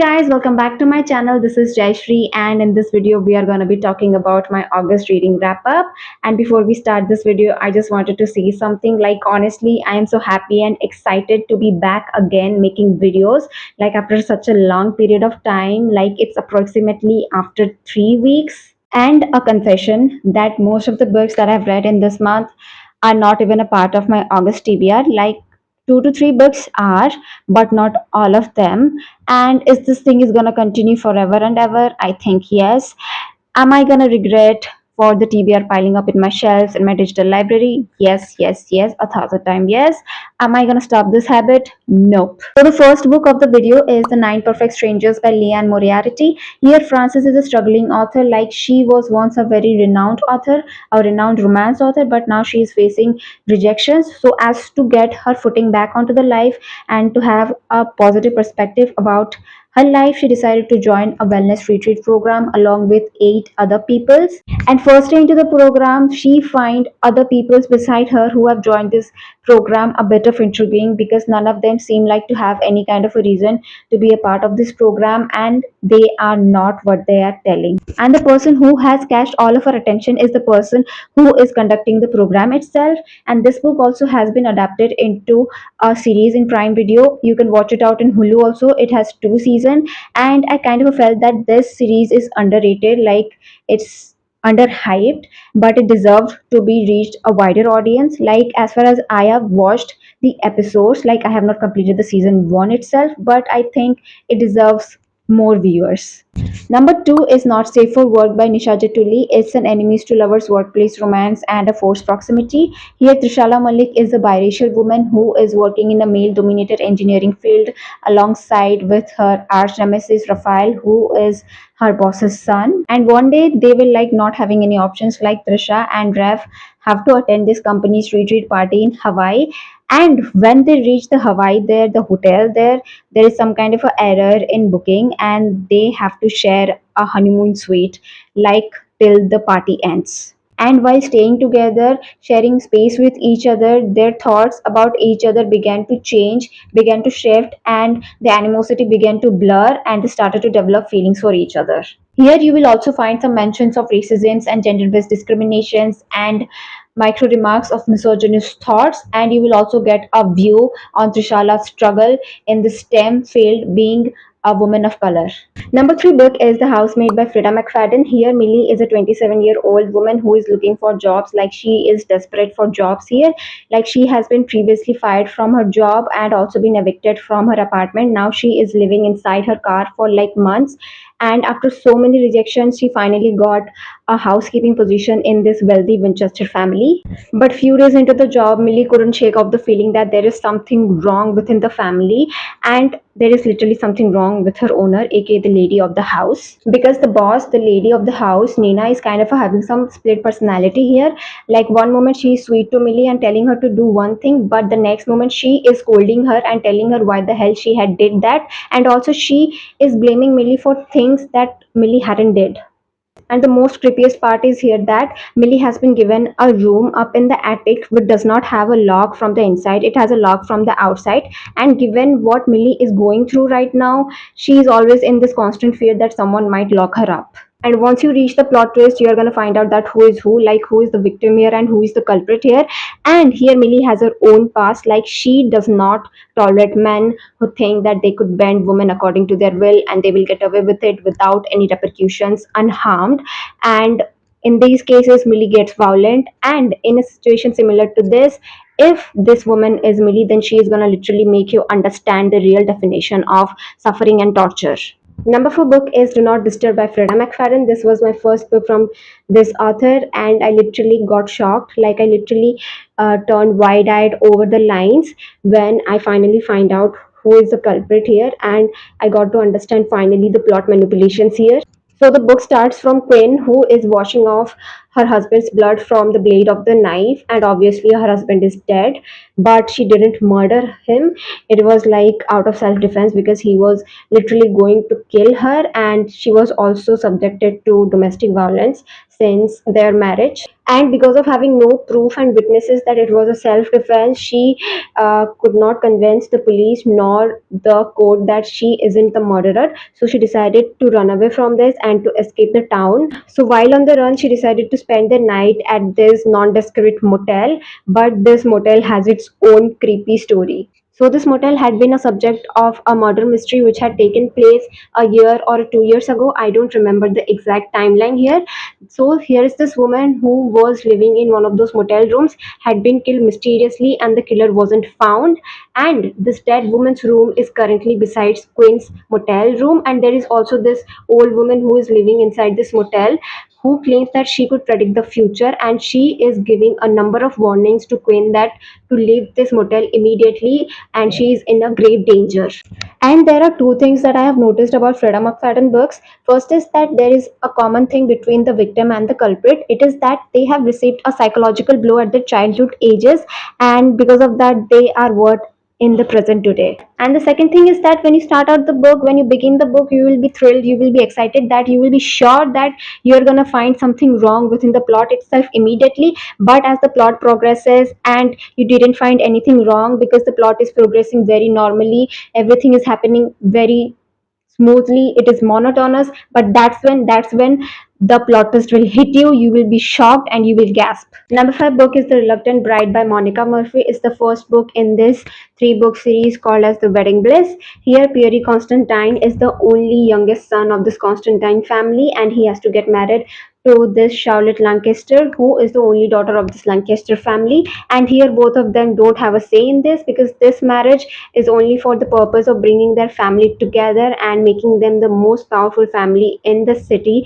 Guys, welcome back to my channel. This is Jayashree, and in this video we are going to be talking about my August reading wrap up. And before we start this video, I just wanted to say something. Like, honestly, I am so happy and excited to be back again making videos, like after such a long period of time. Like, it's approximately after 3 weeks. And a confession that most of the books that I've read in this month are not even a part of my August TBR. Like, 2 to 3 books are, but not all of them. And is this thing is gonna continue forever and ever? I think yes. Am I gonna regret for the TBR piling up in my shelves in my digital library? Yes, yes, yes, 1,000 times yes. Am I gonna stop this habit? Nope. So the first book of the video is The Nine Perfect Strangers by Leanne Moriarty. Here Frances is a struggling author. Like, she was once a very renowned author, a renowned romance author, but now she is facing rejections. So as to get her footing back onto the life and to have a positive perspective about her life, she decided to join a wellness retreat program along with 8 other peoples. And first day into the program, she find other peoples beside her who have joined this program a bit of intriguing, because none of them seem like to have any kind of a reason to be a part of this program, and they are not what they are telling. And the person who has catched all of our attention is the person who is conducting the program itself. And this book also has been adapted into a series in Prime Video. You can watch it out in Hulu also. It has 2 seasons, and I kind of felt that this series is underrated. Like, it's underhyped, but it deserved to be reached a wider audience. Like, as far as I have watched the episodes, like, I have not completed the season 1 itself, but I think it deserves more viewers. Number 2 is Not Safe for Work by Nisha Jatuli. It's an enemies to lovers workplace romance and a forced proximity. Here, Trishala Malik is a biracial woman who is working in a male dominated engineering field alongside with her arch nemesis Raphael, who is her boss's son. And one day they will, like, not having any options, like Trisha and Rev have to attend this company's retreat party in Hawaii. And when they reach the Hawaii there, the hotel there is some kind of a error in booking, and they have to share a honeymoon suite, like, till the party ends. And while staying together, sharing space with each other, their thoughts about each other began to change, began to shift, and the animosity began to blur, and they started to develop feelings for each other. Here you will also find some mentions of racisms and gender-based discriminations and micro remarks of misogynist thoughts, and you will also get a view on Trishala's struggle in the STEM field, being a woman of color. Number 3 book is The Housemaid by Frida McFadden. Here Millie is a 27-year-old woman who is looking for jobs. Like, she is desperate for jobs here. Like, she has been previously fired from her job and also been evicted from her apartment. Now she is living inside her car for like months, and after so many rejections, she finally got a housekeeping position in this wealthy Winchester family. But few days into the job, Millie couldn't shake off the feeling that there is something wrong within the family, and there is literally something wrong with her owner, aka the lady of the house. Because the boss, the lady of the house, Nina, is kind of having some split personality here. Like, one moment she is sweet to Millie and telling her to do one thing, but the next moment she is scolding her and telling her why the hell she had did that, and also she is blaming Millie for things that Millie hadn't did. And the most creepiest part is here that Millie has been given a room up in the attic which does not have a lock from the inside. It has a lock from the outside. And given what Millie is going through right now, she is always in this constant fear that someone might lock her up. And once you reach the plot twist, you're going to find out that who is who, like, who is the victim here and who is the culprit here. And here Millie has her own past. Like, she does not tolerate men who think that they could bend women according to their will and they will get away with it without any repercussions, unharmed. And in these cases, Millie gets violent. And in a situation similar to this, if this woman is Millie, then she is going to literally make you understand the real definition of suffering and torture. Number 4 book is Do Not Disturb by Freda McFadden. This was my first book from this author, and I literally got shocked. Like, I literally turned wide-eyed over the lines when I finally find out who is the culprit here, and I got to understand finally the plot manipulations here. So the book starts from Quinn, who is washing off her husband's blood from the blade of the knife, and obviously her husband is dead, but she didn't murder him. It was like out of self-defense, because he was literally going to kill her, and she was also subjected to domestic violence since their marriage. And because of having no proof and witnesses that it was a self defense, she could not convince the police nor the court that she isn't the murderer. So she decided to run away from this and to escape the town. So while on the run, she decided to spend the night at this nondescript motel, but this motel has its own creepy story. So this motel had been a subject of a murder mystery which had taken place a year or 2 years ago. I don't remember the exact timeline here. So here is this woman who was living in one of those motel rooms, had been killed mysteriously, and the killer wasn't found. And this dead woman's room is currently beside Quinn's motel room, and there is also this old woman who is living inside this motel, who claims that she could predict the future, and she is giving a number of warnings to Quinn that to leave this motel immediately and she is in a grave danger. And there are two things that I have noticed about Freda McFadden books. First is that there is a common thing between the victim and the culprit. It is that they have received a psychological blow at their childhood ages, and because of that, they are what in the present today. And the second thing is that when you start out the book, when you begin the book, you will be thrilled, you will be excited, that you will be sure that you're going to find something wrong within the plot itself immediately. But as the plot progresses and you didn't find anything wrong because the plot is progressing very normally, everything is happening very smoothly, it is monotonous, but that's when the plot twist will hit you. You will be shocked and you will gasp. Number 5 book is The Reluctant Bride by Monica Murphy. It's the first book in this 3-book series called as The Wedding Bliss. Here Pierre Constantine is the only youngest son of this Constantine family, and he has to get married to this Charlotte Lancaster, who is the only daughter of this Lancaster family. And here both of them don't have a say in this, because this marriage is only for the purpose of bringing their family together and making them the most powerful family in the city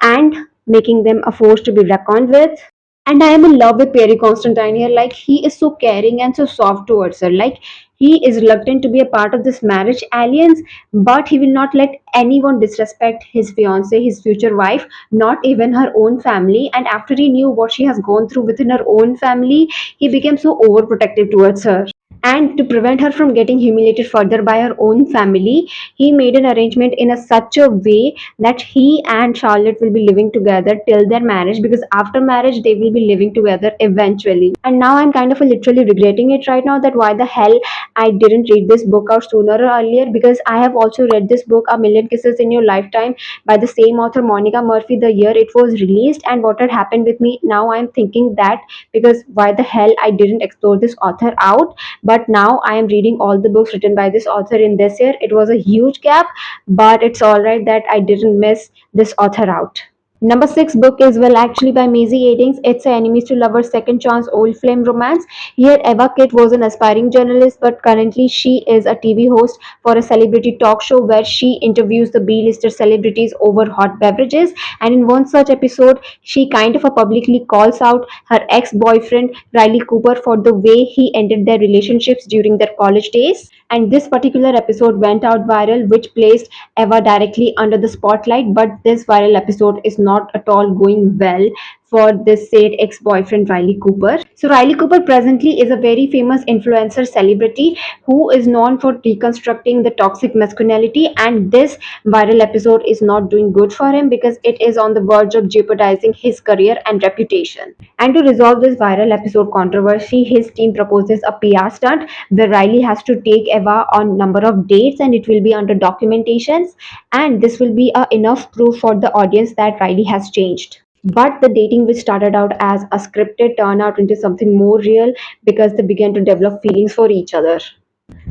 and making them a force to be reckoned with. And I am in love with Perry Constantine here. Like, he is so caring and so soft towards her. Like, he is reluctant to be a part of this marriage alliance, but he will not let anyone disrespect his fiance, his future wife, not even her own family. And after he knew what she has gone through within her own family, he became so overprotective towards her. And to prevent her from getting humiliated further by her own family, he made an arrangement in such a way that he and Charlotte will be living together till their marriage, because after marriage they will be living together eventually. And now I'm kind of literally regretting it right now, that why the hell I didn't read this book out sooner or earlier, because I have also read this book, A Million Kisses in Your Lifetime, by the same author Monica Murphy, the year it was released. And what had happened with me, now I'm thinking that because why the hell I didn't explore this author out. But now I am reading all the books written by this author in this year. It was a huge gap, but it's all right that I didn't miss this author out. Number 6 book is Well Actually by Maisie Edings. It's a enemies to lovers second chance old flame romance. Here Eva Kitt was an aspiring journalist, but currently she is a TV host for a celebrity talk show where she interviews the B-lister celebrities over hot beverages. And in one such episode, she kind of publicly calls out her ex-boyfriend Riley Cooper for the way he ended their relationships during their college days. And this particular episode went out viral, which placed Eva directly under the spotlight. But this viral episode is not at all going well for this said ex-boyfriend Riley Cooper. So Riley Cooper presently is a very famous influencer celebrity who is known for deconstructing the toxic masculinity, and this viral episode is not doing good for him because it is on the verge of jeopardizing his career and reputation. And to resolve this viral episode controversy, his team proposes a PR stunt where Riley has to take Eva on number of dates, and it will be under documentations, and this will be enough proof for the audience that Riley has changed. But the dating, which started out as a scripted, turned out into something more real because they began to develop feelings for each other.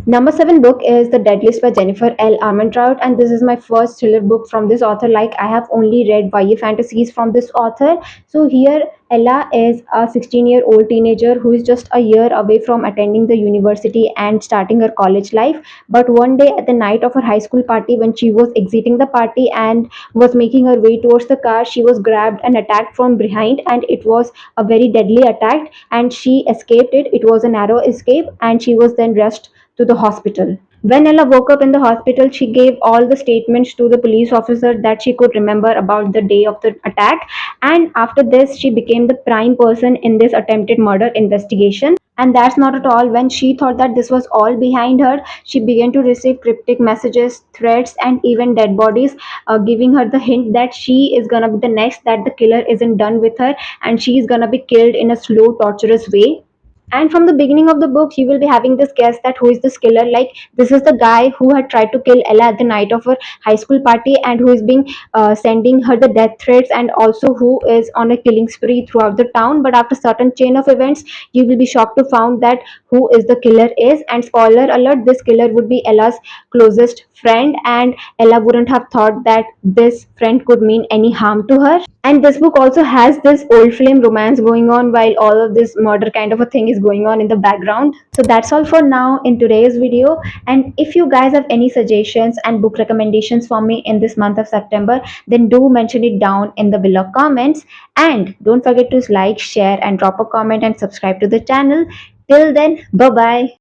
Number 7 book is The Dead List by Jennifer L. Armentrout, and this is my first thriller book from this author. Like, I have only read YA fantasies from this author. So here Ella is a 16-year-old teenager who is just a year away from attending the university and starting her college life. But one day at the night of her high school party, when she was exiting the party and was making her way towards the car, she was grabbed and attacked from behind, and it was a very deadly attack, and she escaped it. It was a narrow escape, and she was then rushed to the hospital. When Ella woke up in the hospital, she gave all the statements to the police officer that she could remember about the day of the attack. And after this, she became the prime person in this attempted murder investigation. And that's not at all. When she thought that this was all behind her, she began to receive cryptic messages, threats, and even dead bodies, giving her the hint that she is gonna be the next, that the killer isn't done with her, and she is gonna be killed in a slow, torturous way. And from the beginning of the book, you will be having this guess that who is this killer. Like, this is the guy who had tried to kill Ella at the night of her high school party, and who is being sending her the death threats, and also who is on a killing spree throughout the town. But after certain chain of events, you will be shocked to find that who is the killer is. And spoiler alert, this killer would be Ella's closest friend, and Ella wouldn't have thought that this friend could mean any harm to her. And this book also has this old flame romance going on while all of this murder kind of a thing is going on in the background. So that's all for now in today's video. And if you guys have any suggestions and book recommendations for me in this month of September, then do mention it down in the below comments. And don't forget to like, share, and drop a comment and subscribe to the channel. Till then, bye bye.